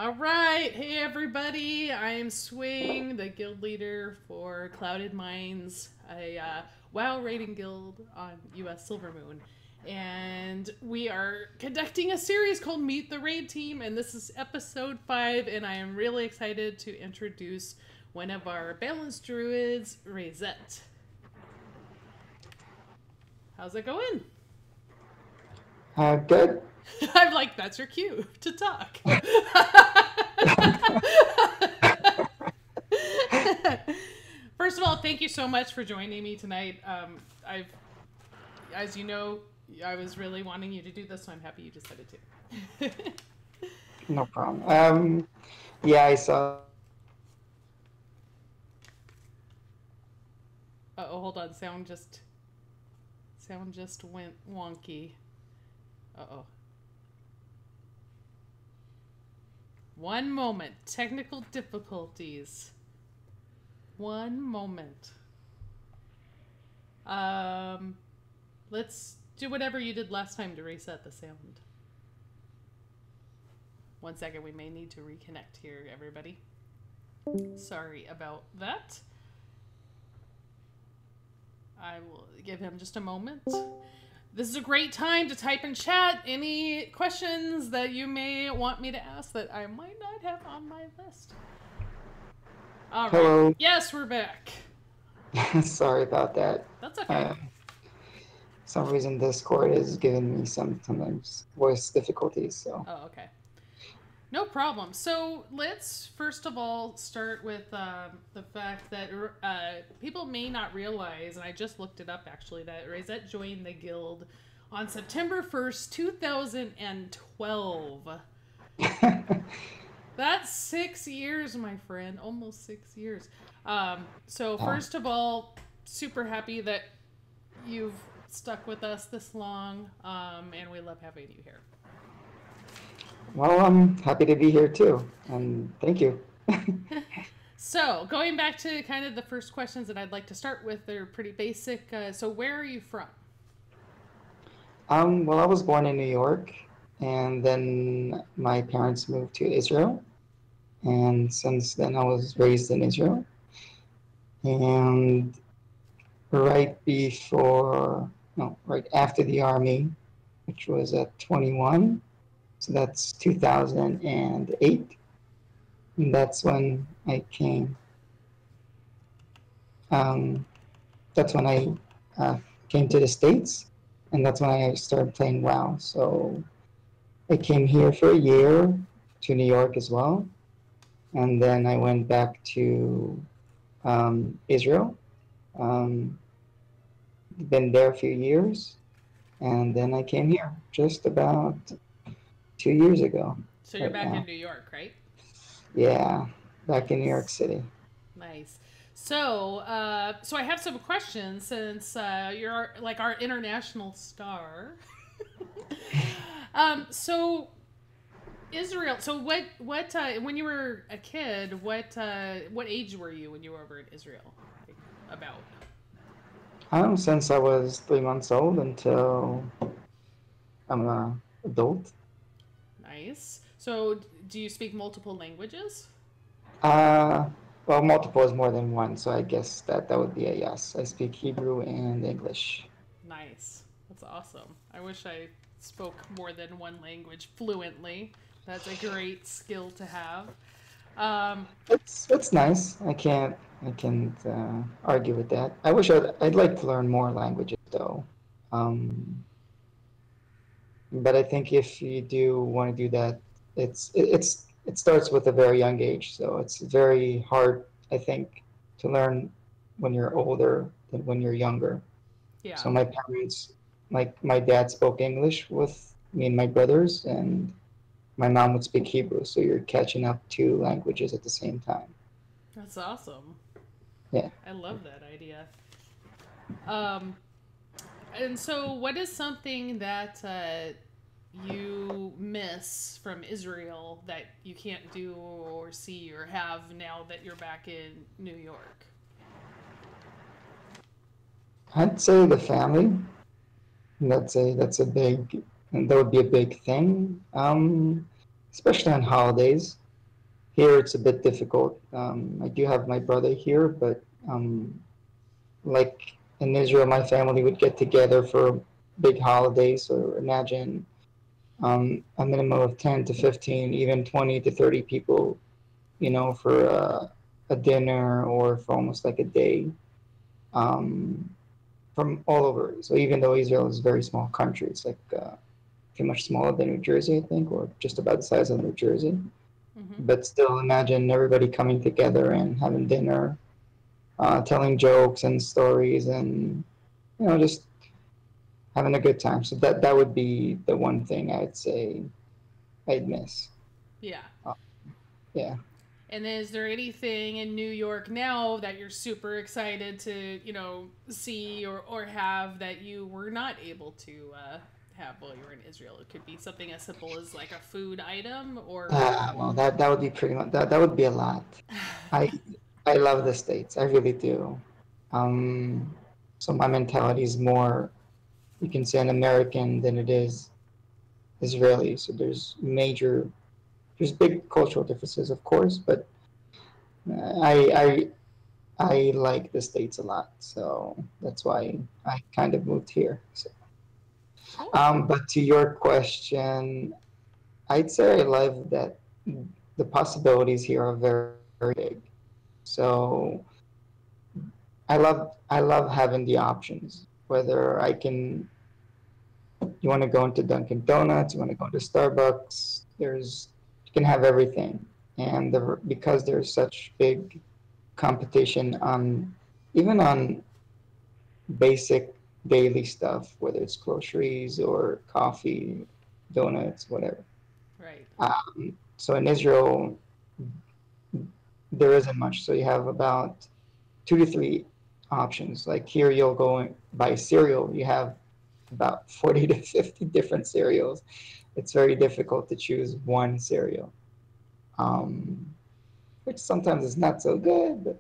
All right, hey everybody, I am Swing, the guild leader for Clouded Minds, a WoW raiding guild on US Silvermoon. And we are conducting a series called Meet the Raid Team, and this is episode 5, and I am really excited to introduce one of our Balance Druids, Raiset. How's it going? Good. I'm like, that's your cue to talk. First of all, thank you so much for joining me tonight. As you know, I was really wanting you to do this, so I'm happy you decided to. No problem. Yeah, I saw. Uh-oh, hold on. Sound just went wonky. Uh-oh. One moment. Technical difficulties. One moment. Let's do whatever you did last time to reset the sound. 1 second, we may need to reconnect here, everybody. Sorry about that. I will give him just a moment. This is a great time to type in chat any questions that you may want me to ask that I might not have on my list. All right. Hello. Yes, we're back. Sorry about that. That's okay. Some reason Discord is giving me sometimes voice difficulties. So. Oh, okay. No problem. So let's first of all start with the fact that people may not realize, and I just looked it up actually, that Raiset joined the guild on September 1st, 2012. That's 6 years, my friend. Almost 6 years. So first of all, super happy that you've stuck with us this long, and we love having you here. Well, I'm happy to be here too, and thank you. So, going back to kind of the first questions that I'd like to start with, they're pretty basic. So, where are you from? Well, I was born in New York, and then my parents moved to Israel, and since then I was raised in Israel. And right after the army, which was at 21. So that's 2008. And that's when I came. That's when I came to the States, and that's when I started playing WoW. So I came here for a year to New York as well, and then I went back to Israel. Been there a few years, and then I came here just about 2 years ago. So you're back in New York, right? Yeah, back in New York City. Nice. So, so I have some questions since you're like our international star. So Israel. So what? When you were a kid, what age were you when you were over in Israel? Like, about. Since I was 3 months old until I'm an adult. Nice. So, do you speak multiple languages? Well, multiple is more than one, so I guess that would be a yes. I speak Hebrew and English. Nice. That's awesome. I wish I spoke more than one language fluently. That's a great skill to have. It's nice. I can't argue with that. I wish I'd like to learn more languages though. But I think if you do want to do that, it starts with a very young age. So it's very hard, I think, to learn when you're older than when you're younger. Yeah. So my parents, like my dad spoke English with me and my brothers, and my mom would speak Hebrew. So you're catching up 2 languages at the same time. That's awesome. Yeah. I love that idea. And so what is something that you miss from Israel that you can't do or see or have now that you're back in New York? I'd say the family. That's a big, and that would be a big thing. Especially on holidays. Here it's a bit difficult. I do have my brother here, but like in Israel, my family would get together for big holidays. So imagine a minimum of 10 to 15, even 20 to 30 people, for a dinner or for almost like a day, um, from all over. So even though Israel is a very small country, it's like pretty much smaller than New Jersey, I think, or just about the size of New Jersey. Mm-hmm. But still, imagine everybody coming together and having dinner, telling jokes and stories, and just having a good time. So that would be the one thing I'd say I'd miss. Yeah. Uh, yeah. And is there anything in New York now that you're super excited to, see or have that you were not able to have while you were in Israel? It could be something as simple as like a food item or. Well, that would be pretty much that would be a lot. I I love the States. I really do. Um, so my mentality is more, you can say, an American than it is Israeli. So there's big cultural differences, of course, but I I like the States a lot. So that's why I kind of moved here. So, Cool. but to your question, I'd say I love that the possibilities here are very, very big. So I love having the options. Whether you want to go into Dunkin' Donuts, you want to go to Starbucks. You can have everything, and because there's such big competition on even on basic daily stuff, whether it's groceries or coffee, donuts, whatever. Right. So in Israel, there isn't much. So you have about 2 to 3 options. Like here, you'll go and buy cereal. You have about 40 to 50 different cereals. It's very difficult to choose one cereal, which sometimes is not so good, but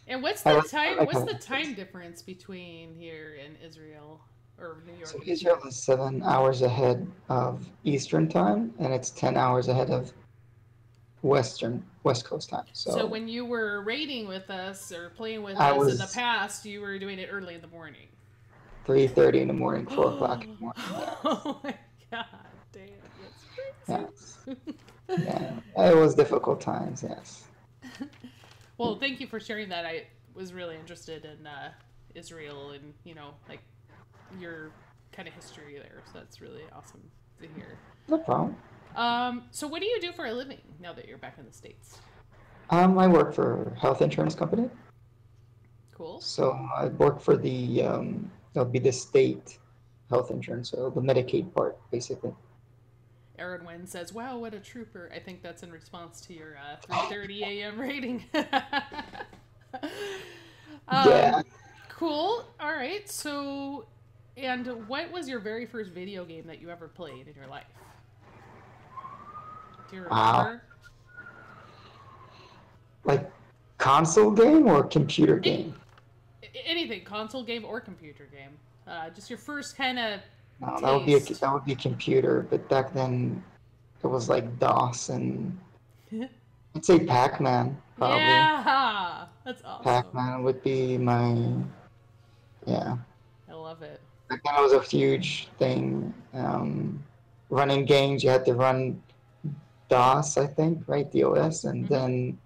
And what's I the like, I time? like What's how the it fits. time difference between here and Israel or New York So and Israel Israel? is 7 hours ahead of Eastern time, and it's 10 hours ahead of West Coast time. So So when you were raiding with us or playing with I us in the was past, you were doing it early in the morning. 3:30 in the morning, 4 o'clock in the morning. Yes, Oh my god, damn, that's yes, crazy. yeah. It was difficult times. Yes. Well, thank you for sharing that. I was really interested in Israel and like your kind of history there. So that's really awesome to hear. No problem. So what do you do for a living now that you're back in the States? I work for a health insurance company. Cool. So I work for that'll be the state health insurance, so the Medicaid part, basically. Aaron Wynn says, "Wow, what a trooper!" I think that's in response to your 3:30 a.m. rating. Yeah. Cool. All right. So, and what was your very first video game that you ever played in your life? Do you Wow. remember? Like console game or computer Any, game? anything, console game or computer game. Just your first kind of No, taste. that would be computer, but back then it was like DOS and I'd say Pac-Man probably. Yeah, that's awesome. Pac-Man would be yeah. I love it. Back then it was a huge thing. Running games, you had to run DOS, I think, right? DOS, and Mm-hmm. then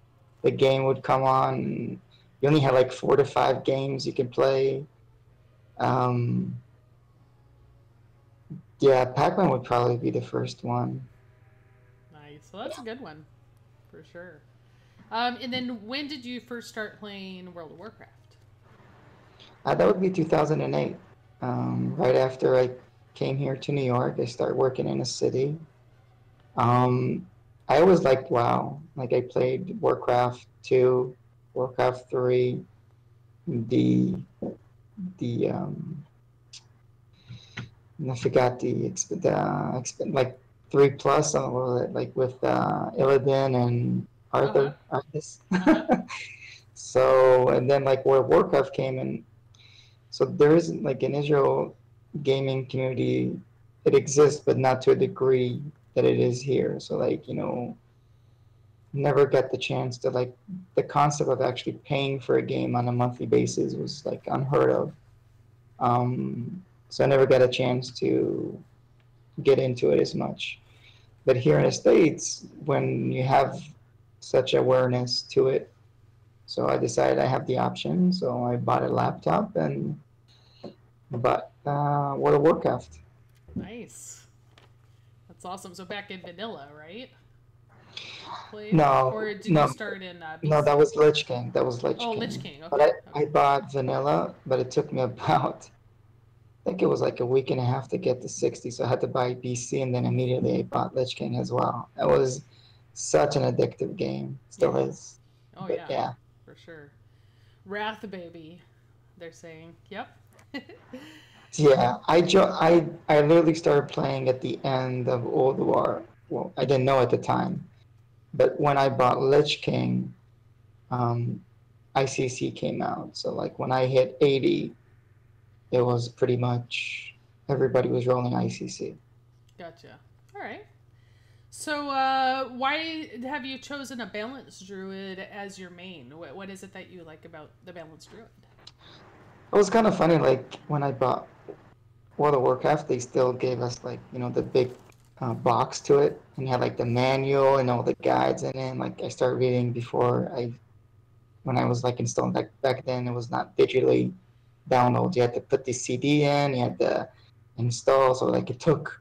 the game would come on. And you only had like 4 to 5 games you could play. Um, yeah, Pac-Man would probably be the first one. Nice. Well, that's a good one for sure. And then when did you first start playing World of Warcraft? That would be 2008. Right after I came here to New York, I started working in a city. Um, I always liked WoW. Like I played Warcraft 2, Warcraft 3, the the I forgot like 3 plus, what was it, like with Illidan and Uh huh. Arthas. Uh huh. So and then like where Warcraft came in, so there isn't like in Israel gaming community, it exists but not to a degree that it is here. So like, you know, never get the chance to like the concept of actually paying for a game on a monthly basis was like unheard of. So I never got a chance to get into it as much. But here in the States, when you have such awareness to it, so I decided I have the option. So I bought a laptop and bought World of Warcraft. Nice. That's awesome. So back in vanilla, right? Played? No, Or did you no, start in no, BC? that was Lich King. That was Lich Oh, Lich King. King. But Okay. I Okay. bought vanilla, but it took me about, I think it was like a week and a half to get to 60. So I had to buy BC and then immediately I bought Lich King as well. It was such an addictive game. Still Yeah. is. Oh But yeah, yeah. for sure. Wrath baby, they're saying. Yep. Yeah, I literally started playing at the end of Old War. Well, I didn't know at the time, but when I bought Lich King, um, ICC came out. So like when I hit 80, it was pretty much everybody was rolling ICC. Gotcha. All right. So, why have you chosen a Balance Druid as your main? What is it that you like about the Balance Druid? It was kind of funny, like when I bought World of Warcraft, they still gave us like, you know, the big box to it and had like the manual and all the guides in it. Like I started reading before when I was like installing back then, it was not digitally download. You had to put the CD in, you had to install. So like it took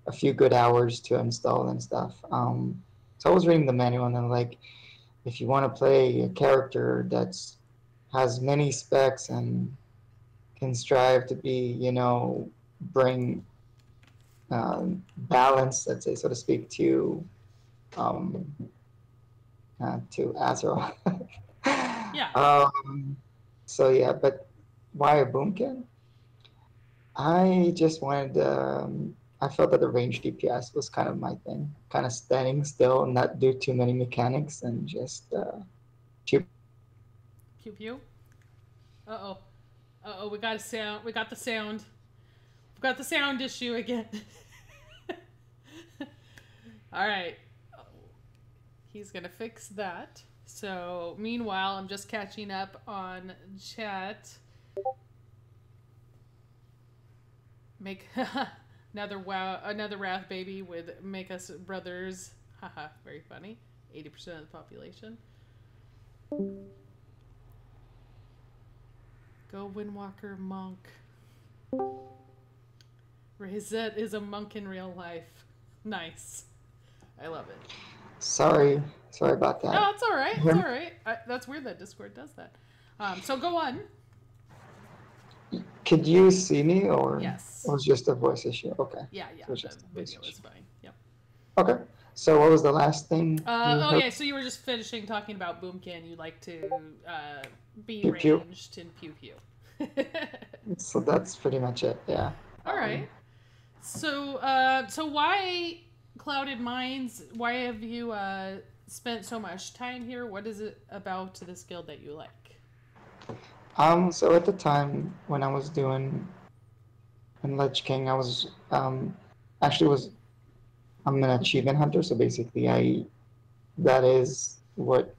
a few good hours to install and stuff. So I was reading the manual and then like, if you want to play a character that's has many specs and can strive to be, you know, bring balance, let's say, so to speak, um, to Azeroth. Yeah. So yeah, but why a boomkin? I just wanted. I felt that the range DPS was kind of my thing, kind of standing still, not do too many mechanics, and just too. Pew pew. Uh oh. Uh oh. We got a sound. We got the sound. We got the sound issue again. All right. He's gonna fix that. So meanwhile, I'm just catching up on chat. Make another wrath baby would make us brothers. Haha, very funny. 80% of the population. Go Windwalker monk. Raiset is a monk in real life. Nice. I love it. Sorry about that. No, it's all right. It's all right. That's weird that Discord does that. So go on. Could you see me, or Yes. it was just a voice issue? Okay. Yeah. So The video is fine. Yep. Okay. So what was the last thing? Yeah. So you were just finishing talking about Boomkin. You like to be Pew pew. ranged and pew pew. So that's pretty much it. Yeah. All right. So why Clouded Minds? Why have you spent so much time here? What is it about this guild that you like? So at the time when I was doing in Lich King, I was actually was I'm an achievement hunter. So basically, that is what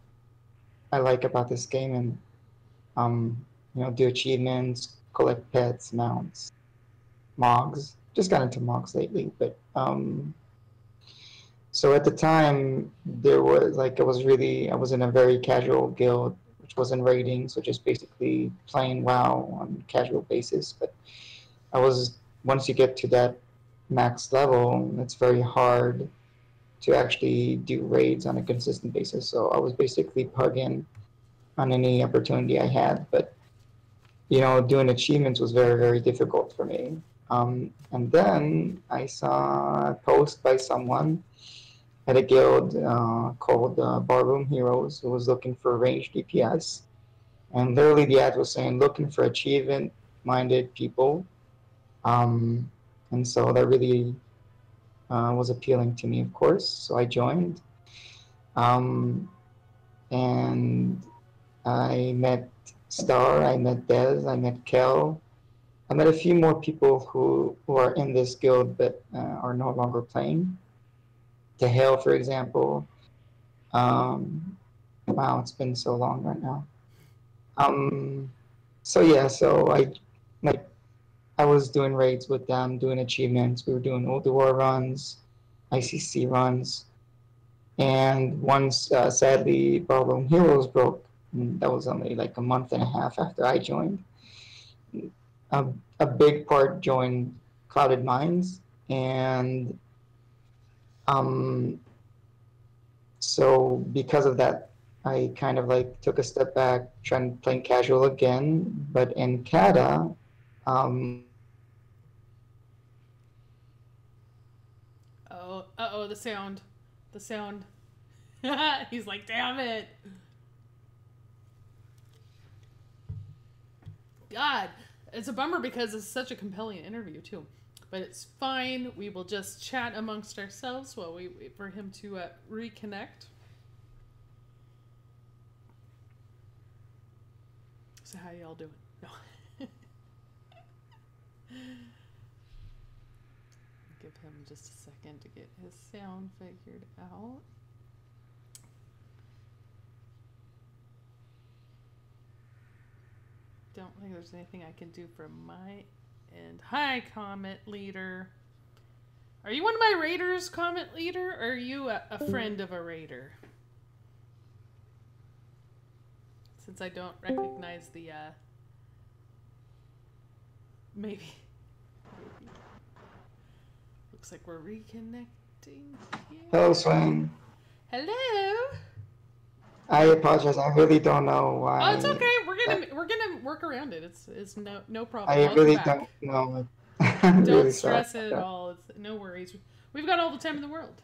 I like about this game, and you know, do achievements, collect pets, mounts, mogs. Just got into mogs lately, but so at the time there was like I was in a very casual guild, which wasn't raiding, so just basically playing WoW on a casual basis. But I was once you get to that max level, it's very hard to actually do raids on a consistent basis. So I was basically pugging on any opportunity I had, but you know, doing achievements was very, very difficult for me. And then I saw a post by someone at a guild called Barroom Heroes who was looking for ranged DPS. And literally the ad was saying, looking for achievement-minded people. And so that really was appealing to me, of course. So I joined. And I met Star, I met Dez, I met Kel. I met a few more people who are in this guild but are no longer playing. to Hail, for example. Wow, it's been so long right now. So yeah, so like I was doing raids with them, doing achievements. We were doing Ulduar runs, ICC runs, and once sadly Problem Heroes broke. And that was only like a month and a half after I joined. A, a big part joined Clouded Minds, and um, so because of that, I kind of like took a step back, trying playing casual again. But in Kata, Oh, uh-oh, the sound. The sound. He's like, damn it. God, it's a bummer because it's such a compelling interview, too. But it's fine. We will just chat amongst ourselves while we wait for him to reconnect. So how y'all doing? No. Give him just a second to get his sound figured out. Don't think there's anything I can do from my end. Hi, Comet Leader. Are you one of my raiders, Comet Leader, or are you a friend of a raider? Since I don't recognize the, maybe. Looks like we're reconnecting here. hello, Swing. Hello. I apologize. I really don't know why. Oh, it's okay. We're gonna work around it. It's no problem. I Welcome really back. don't know. I'm Don't really stress sorry it at all. It's no worries. We've got all the time in the world.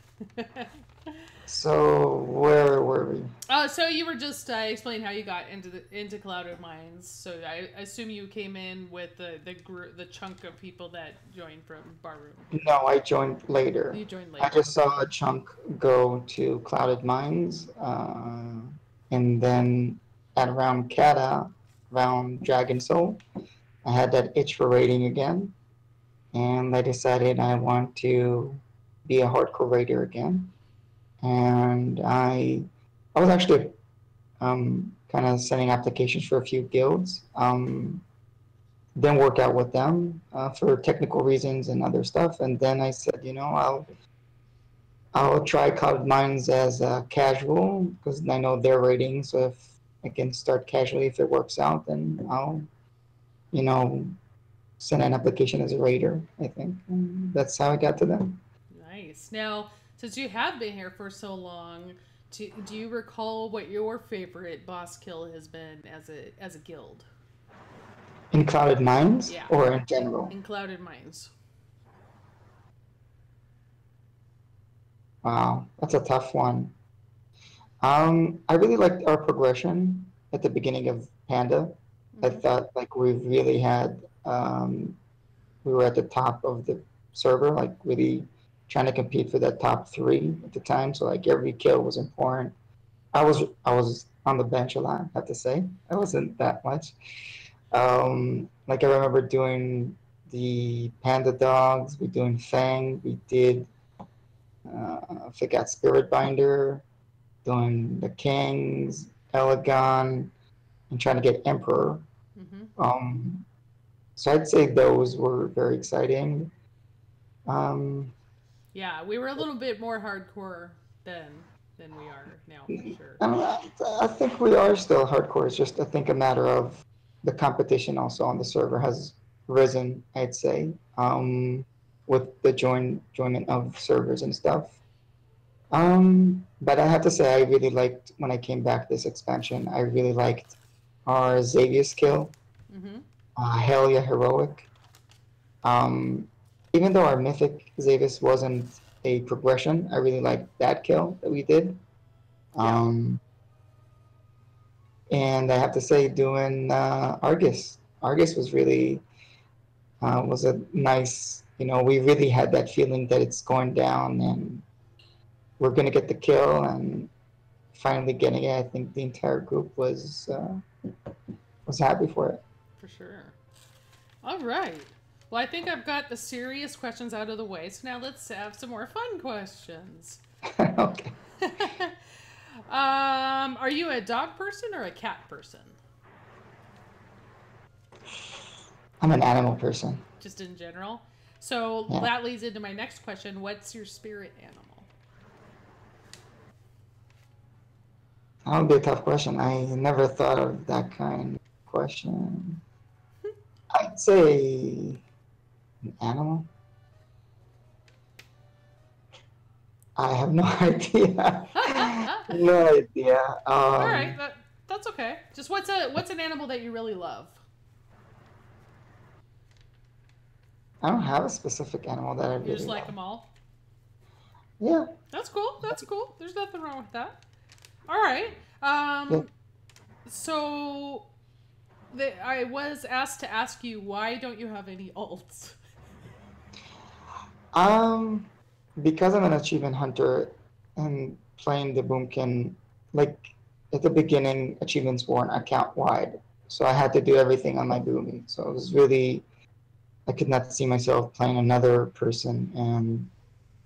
So where were we? So you were just explaining how you got into Clouded Minds. So I assume you came in with the chunk of people that joined from Barroom. No, I joined later. You joined later. I just saw a chunk go to Clouded Minds, and then at around Kata, around Dragon Soul, I had that itch for raiding again, and I decided I want to be a hardcore raider again. And I was actually kind of sending applications for a few guilds. Didn't work out with them for technical reasons and other stuff. And then I said, you know, I'll try Cloud Minds as casual because I know their rating. So if I can start casually, if it works out, then I'll, you know, send an application as a raider. I think and that's how I got to them. Nice. Now, since you have been here for so long, do you recall what your favorite boss kill has been as a guild? In Clouded Minds, Yeah. or in general? In Clouded Minds. Wow, that's a tough one. I really liked our progression at the beginning of Panda. Mm-hmm. I thought like we really had, we were at the top of the server, like really trying to compete for that top 3 at the time. So like every kill was important. I was on the bench a lot, I have to say. I wasn't that much. Like I remember doing the Panda Dogs, we doing Fang, we did I forgot Spirit Binder, doing the Kings, Elegon, and trying to get Emperor. Mm-hmm. So I'd say those were very exciting. Yeah, we were a little bit more hardcore then than we are now, for sure. I think we are still hardcore. It's just I think a matter of the competition also on the server has risen, I'd say, with the joining of servers and stuff. But I have to say, I really liked when I came back this expansion. I really liked our Xavier skill, Mm-hmm. Hell yeah, heroic. Even though our mythic Xavius wasn't a progression, I really liked that kill that we did. And I have to say, doing Argus was really was a nice. You know, we really had that feeling that it's going down and we're gonna get the kill, and finally getting it. I think the entire group was happy for it. For sure. All right. Well, I think I've got the serious questions out of the way, so now let's have some more fun questions. Okay. Are you a dog person or a cat person? I'm an animal person. Just in general. So Yeah. that leads into my next question. What's your spirit animal? That would be a tough question. I never thought of that kind of question. I'd say an animal. I have no idea. No idea. All right, that's okay. Just what's an animal that you really love? I don't have a specific animal that I You just really like love. them all. Yeah. That's cool. That's cool. There's nothing wrong with that. All right. Yeah. So I was asked to ask you, why don't you have any alts? Because I'm an achievement hunter and playing the Boomkin, like at the beginning, achievements weren't account wide, so I had to do everything on my Boomy. So it was really, I could not see myself playing another person and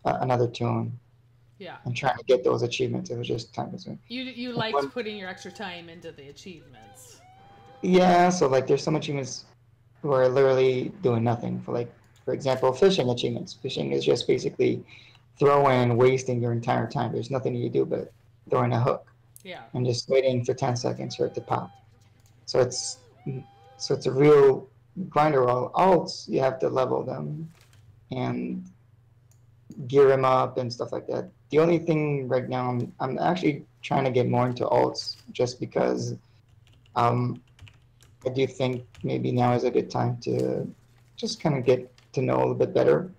another tune Yeah. and trying to get those achievements. It was just time consuming. You liked putting your extra time into the achievements. Yeah, so like there's some achievements where literally doing nothing. For example, fishing achievements. Fishing is just basically throwing, wasting your entire time. There's nothing you do but throwing a hook Yeah. and just waiting for 10 seconds for it to pop. So it's a real grinder. All alts, you have to level them and gear them up and stuff like that. The only thing right now, I'm actually trying to get more into alts just because I do think maybe now is a good time to just kind of get to know a little bit better.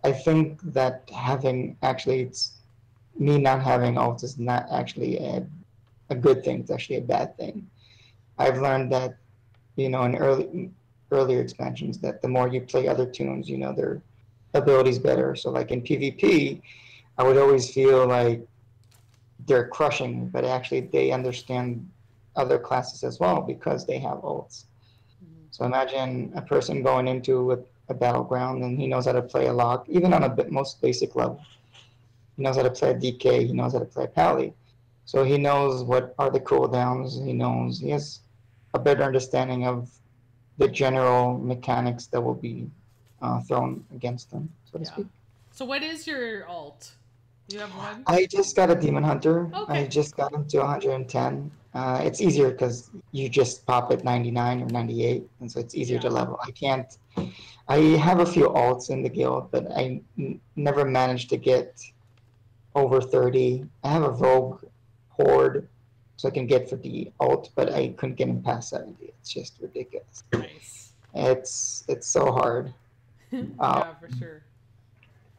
I think that me not having alts is not actually a good thing. It's actually a bad thing. I've learned that, in earlier expansions, that the more you play other tunes, their abilities better. So like in PvP, I would always feel like they're crushing me, but actually they understand other classes as well because they have ults. So imagine a person going into a battleground and he knows how to play a lock, even on a most basic level. He knows how to play a DK, he knows how to play a Pally. So he knows what are the cooldowns, he has a better understanding of the general mechanics that will be thrown against them, so to speak. So what is your alt? You have one? I just got a Demon Hunter. Okay. I just got him to 110. It's easier because you just pop at 99 or 98, and so it's easier to level. I have a few alts in the guild, but I never managed to get over 30. I have a Rogue Horde, so I can get for the alt, but I couldn't get him past 70. It's just ridiculous. Nice. It's so hard. Yeah, for sure.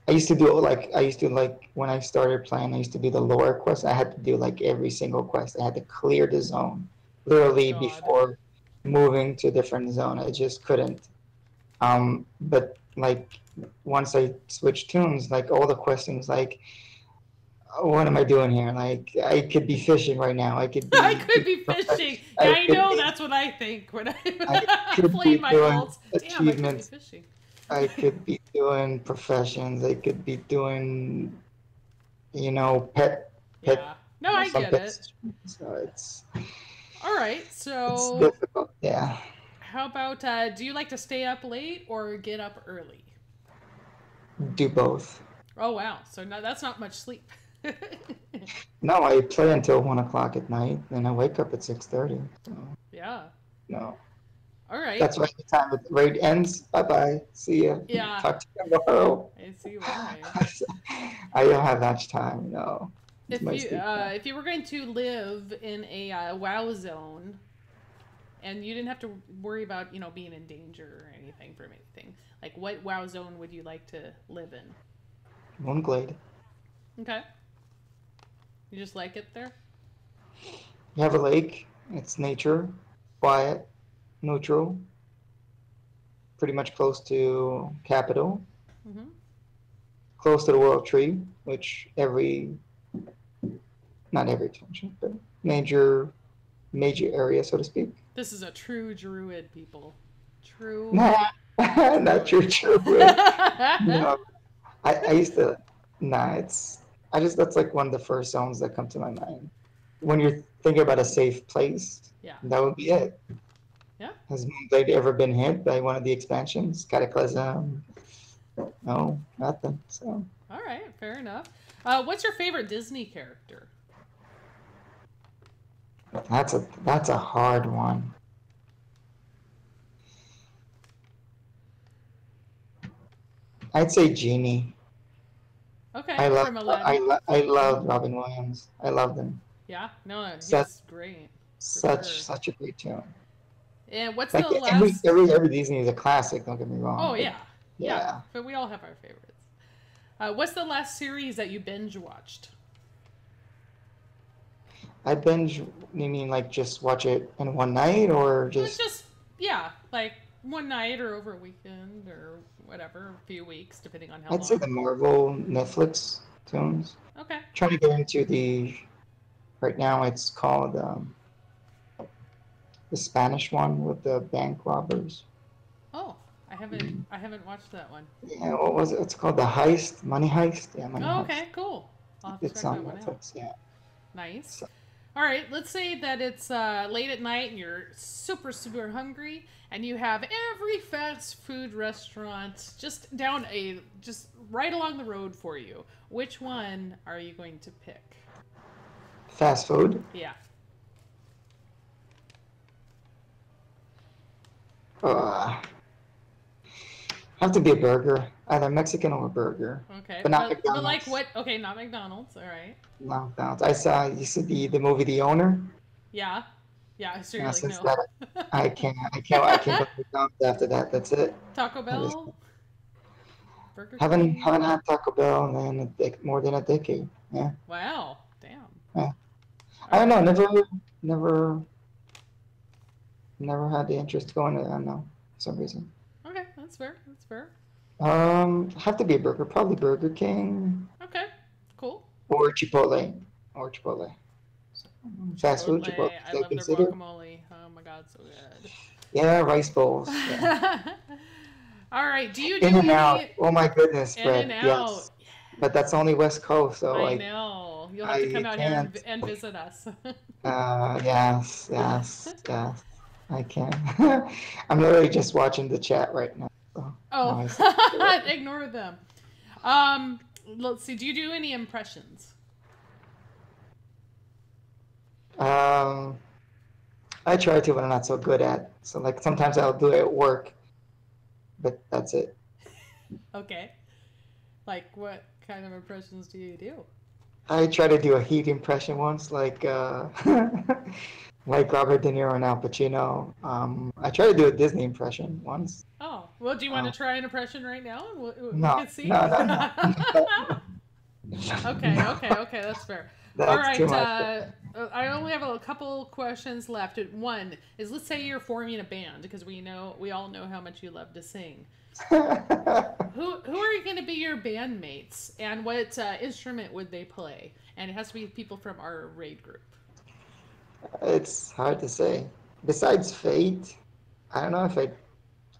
I used to when I started playing, I used to do the lore quest. I had to do like every single quest. I had to clear the zone literally before moving to a different zone. I just couldn't. But like once I switched tunes, like all the questions, like what am I doing here? Like I could be fishing right now. I could be fishing. Yeah, I know that's what I think when I play my alts. Damn, I could be fishing. I could be doing professions. I could be doing, pet. Yeah. No, I get it. So it's. All right. So. It's difficult. Yeah. How about, do you like to stay up late or get up early? Do both. Oh, wow. So no, that's not much sleep. No, I play until 1 o'clock at night, and I wake up at 6:30. So. Yeah. No. All right. That's why the time the raid ends. Bye-bye. See ya. Yeah. Talk to you tomorrow. I see why. I don't have much time, no. If you were going to live in a WoW zone, and you didn't have to worry about, being in danger or anything from anything, like what WoW zone would you like to live in? Glade. Okay. You just like it there? You have a lake. It's nature, quiet, neutral, pretty much close to capital, close to the World Tree, which not every expansion, but major area, so to speak. This is a true druid, people. True. Not true druid. No, I used to. Nah, that's like one of the first zones that come to my mind. When you're thinking about a safe place, Yeah. that would be it. Yeah. Has Glade ever been hit by one of the expansions? Cataclysm? No, nothing. So All right, fair enough. What's your favorite Disney character? that's a hard one. I'd say Genie. Okay, I love from Aladdin. I love Robin Williams. I love them. Yeah, no, Such he's great. For such sure. such a great tune. And what's Like the last? every Disney is a classic. Don't get me wrong. Oh But yeah, yeah. yeah. But we all have our favorites. What's the last series that you binge watched? I binge. You mean like just watch it in one night or It's just? just yeah, like one night or over a weekend or whatever, a few weeks, depending on how I'd say long. the Marvel Netflix tunes. Okay. Trying to get into the. Right now, it's called the Spanish one with the bank robbers. Oh, I haven't watched that one. Yeah, what was it? It's called the Heist, Money Heist. Yeah, Money Oh, Heist. okay, cool. I'll have to It's check on that one out. Netflix. Yeah. Nice. So, All right, let's say that it's late at night and you're super, super hungry, and you have every fast food restaurant just right along the road for you. Which one are you going to pick? fast food. Yeah. Have to be a burger, either Mexican or a burger, Okay. but not But like McDonald's. what? Okay, not McDonald's. All right. Not McDonald's. I saw you see the movie The Owner. Yeah. Yeah. So you're Yeah, like since no. that I can't go to McDonald's after that. That's it. Taco I just Bell, Burger haven't King. had Taco Bell in more than a decade. Yeah. Wow. Damn. Yeah. All I don't know. right. Never never had the interest to go into that. I don't know for some reason. Okay, that's fair. That's fair. Have to be a burger. Probably Burger King Okay. Cool. or Chipotle. Or Chipotle. So, fast food Chipotle. Chipotle. Is I that love their considered? guacamole. Oh my god, so good. Yeah, rice bowls. Yeah. All right. Do you do In and out. any Oh my goodness, in Fred. and out? Yes. But that's only West Coast, so I know. You'll have to come I out here can't. and visit us. Yes, yes, yes. I can. I'm literally just watching the chat right now. So now I see. Oh, ignore them. Let's see. Do you do any impressions? Um, I try to, but I'm not so good at. So like sometimes I'll do it at work, but that's it. Okay. Like what kind of impressions do you do? I tried to do a Heat impression once, like like Robert De Niro and Al Pacino. I tried to do a Disney impression once. Oh, well, do you want to try an impression right now and we No, can see? no. Okay, No, okay, that's fair. that's All right, too much. I only have a couple questions left. One is, let's say you're forming a band, because we all know how much you love to sing. Who are you going to be your bandmates, and what instrument would they play? And it has to be people from our raid group. It's hard to say. Besides Fate, I don't know if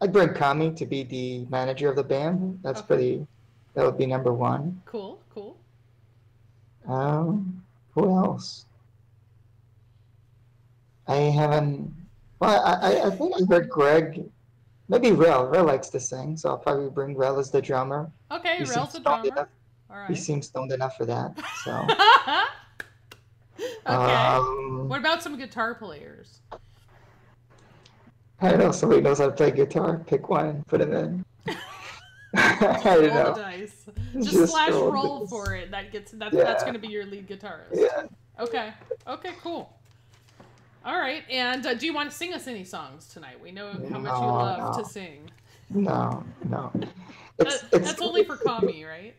I'd bring Kami to be the manager of the band. That's Okay. that would be number one. Cool. Who else? I haven't. Well, I think I heard Greg. Maybe Rel. Rel likes to sing, so I'll probably bring Rel as the drummer. Okay, He Rel's seems the stoned drummer. enough. All He right. seems stoned enough for that. So, Okay. What about some guitar players? I don't know. Somebody knows how to play guitar. Pick one and put him in. I Just don't roll know. the dice. Just slash roll the roll dice. for it. That's Yeah. going to be your lead guitarist. Yeah. Okay, cool. All right, and do you want to sing us any songs tonight? We know how much you love No. to sing. No. That's only for Kami, right?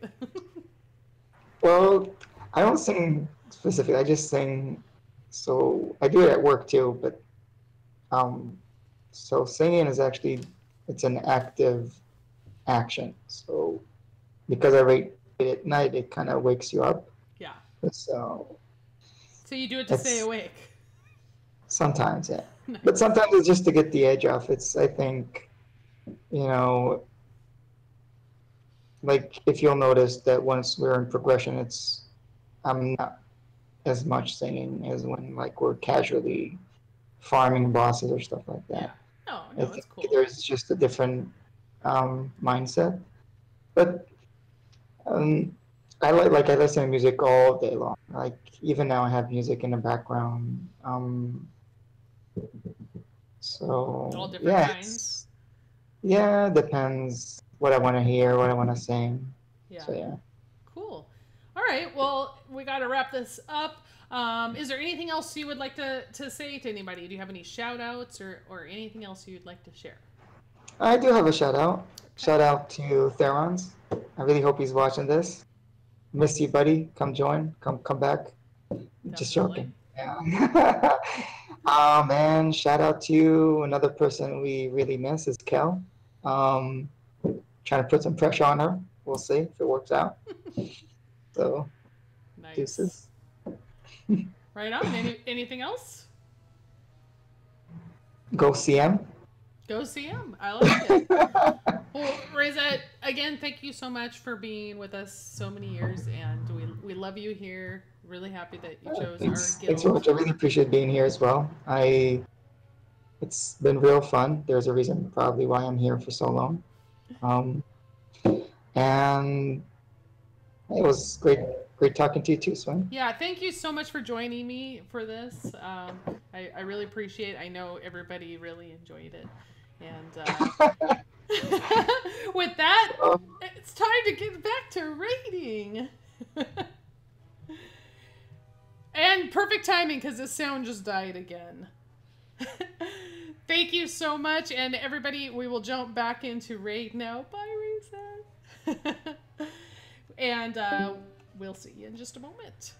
Well, I don't sing specifically. I just sing. So I do it at work too. But so singing is actually it's an active action. So because I write it at night, it kind of wakes you up. Yeah. So you do it to stay It's- awake. sometimes, yeah. Nice. But sometimes it's just to get the edge off. I think, like if you'll notice that once we're in progression, it's I'm not as much singing as when like we're casually farming bosses or stuff like Yeah. that. No, I no, it's think cool. there's just a different mindset. But um, I listen to music all day long. Like even now, I have music in the background. All So different yeah, kinds. it's yeah, depends what I want to hear, what I want to sing. Yeah. So yeah. Cool. All right. Well, we got to wrap this up. Is there anything else you would like to say to anybody? Do you have any shout outs or anything else you'd like to share? I do have a shout out. Okay. Shout out to Therons. I really hope he's watching this. Miss you, buddy. Come join. Come back. Just Definitely. joking. Yeah. Man, shout out to another person we really miss is Kel. Um, Trying to put some pressure on her. We'll see if it works out. So, deuces. Nice. Right on. Anything else? Go CM. Go see him. I like it. Well, Raiset, again, thank you so much for being with us so many years, and we love you here. Really happy that you chose Thanks so our much. I really appreciate being here as well. It's been real fun. There's a reason probably why I'm here for so long. Um, and it was great talking to you too, Swing. Yeah, thank you so much for joining me for this. I really appreciate it. I know everybody really enjoyed it. And with that, it's time to get back to rating. And perfect timing because the sound just died again. Thank you so much. And everybody, we will jump back into raid now. Bye, Raiset. And we'll see you in just a moment.